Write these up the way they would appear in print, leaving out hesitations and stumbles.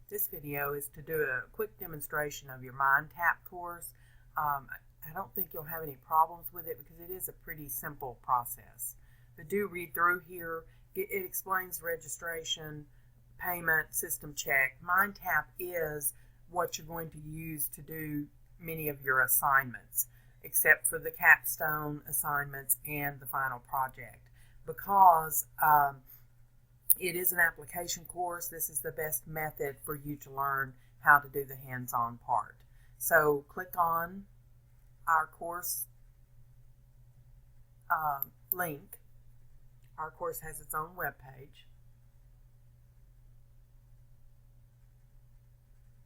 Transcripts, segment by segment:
This video is to do a quick demonstration of your MindTap course. I don't think you'll have any problems with it because it is a pretty simple process. But do read through here. It explains registration, payment, system check. MindTap is what you're going to use to do many of your assignments, except for the capstone assignments and the final project. Because it is an application course, this is the best method for you to learn how to do the hands-on part. So click on our course link. Our course has its own web page.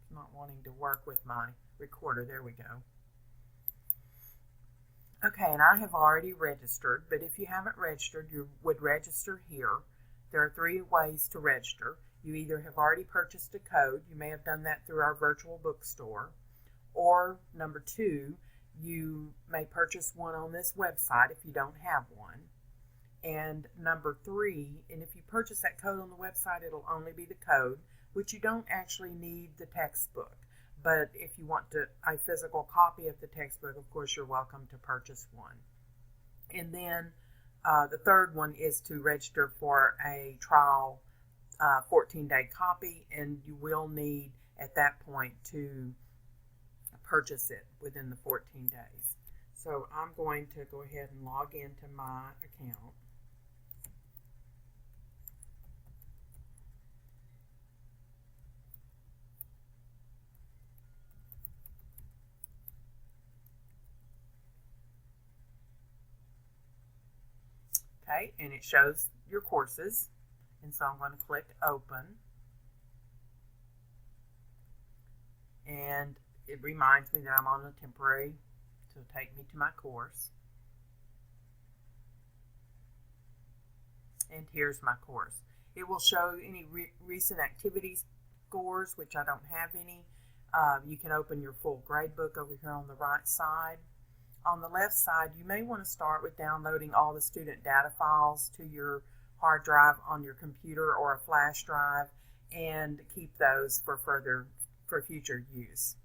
I'm not wanting to work with my recorder. There we go. Okay, and I have already registered, but if you haven't registered, you would register here. There are 3 ways to register. You either have already purchased a code, you may have done that through our virtual bookstore, or number 2, you may purchase one on this website if you don't have one. And number 3, and if you purchase that code on the website, it'll only be the code, which you don't actually need the textbook. But if you want a physical copy of the textbook, of course, you're welcome to purchase one. And then the third one is to register for a trial 14-day copy, and you will need at that point to purchase it within the 14 days. So I'm going to go ahead and log into my account. Okay, and it shows your courses, and so I'm going to click open, and it reminds me that I'm on a temporary to take me to my course. And here's my course. It will show any recent activities scores, which I don't have any. You can open your full gradebook over here on the right side. On the left side, you may want to start with downloading all the student data files to your hard drive on your computer or a flash drive and keep those for future use.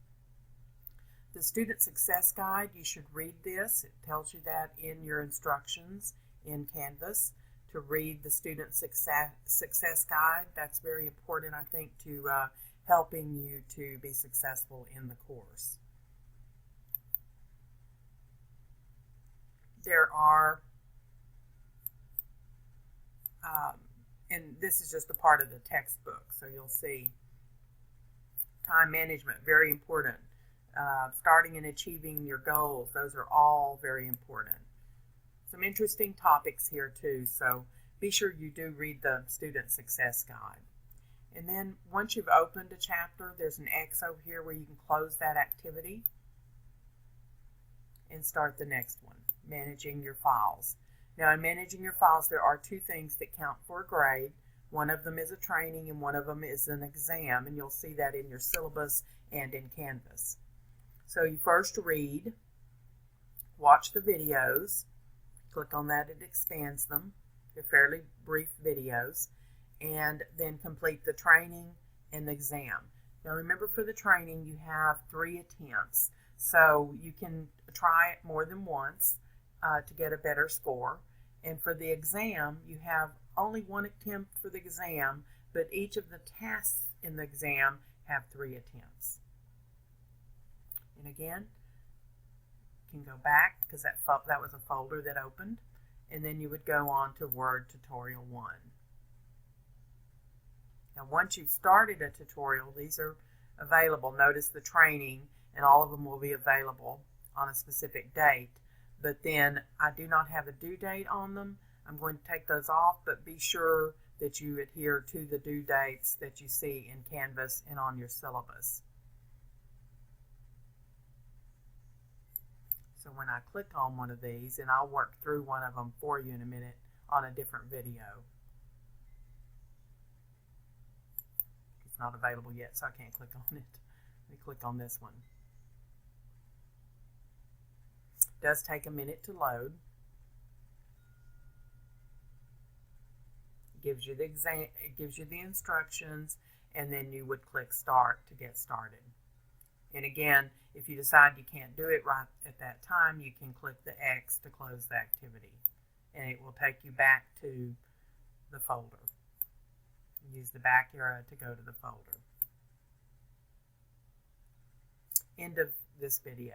The Student Success Guide, you should read this. It tells you that in your instructions in Canvas to read the Student Success Guide. That's very important, I think, to helping you to be successful in the course. There are, and this is just a part of the textbook, so you'll see time management, very important. Starting and achieving your goals, those are all very important. Some interesting topics here too, so be sure you do read the Student Success Guide. And then once you've opened a chapter, there's an X over here where you can close that activity and start the next one. Managing your files. Now, in managing your files, there are 2 things that count for a grade. One of them is a training and one of them is an exam, and you'll see that in your syllabus and in Canvas. So you first read, watch the videos, click on that, it expands them. They're fairly brief videos, and then complete the training and the exam. Now remember, for the training you have 3 attempts, so you can try it more than once to get a better score. And for the exam, you have only 1 attempt for the exam, but each of the tasks in the exam have 3 attempts. And again, you can go back because that was a folder that opened, and then you would go on to Word Tutorial 1. Now once you've started a tutorial, these are available. Notice the training, and all of them will be available on a specific date. But then I do not have a due date on them. I'm going to take those off, but be sure that you adhere to the due dates that you see in Canvas and on your syllabus. So when I click on one of these, and I'll work through one of them for you in a minute on a different video. It's not available yet, so I can't click on it. Let me click on this one. It does take a minute to load. It gives you the instructions, and then you would click Start to get started. And again, if you decide you can't do it right at that time, you can click the X to close the activity, and it will take you back to the folder. Use the back arrow to go to the folder. End of this video.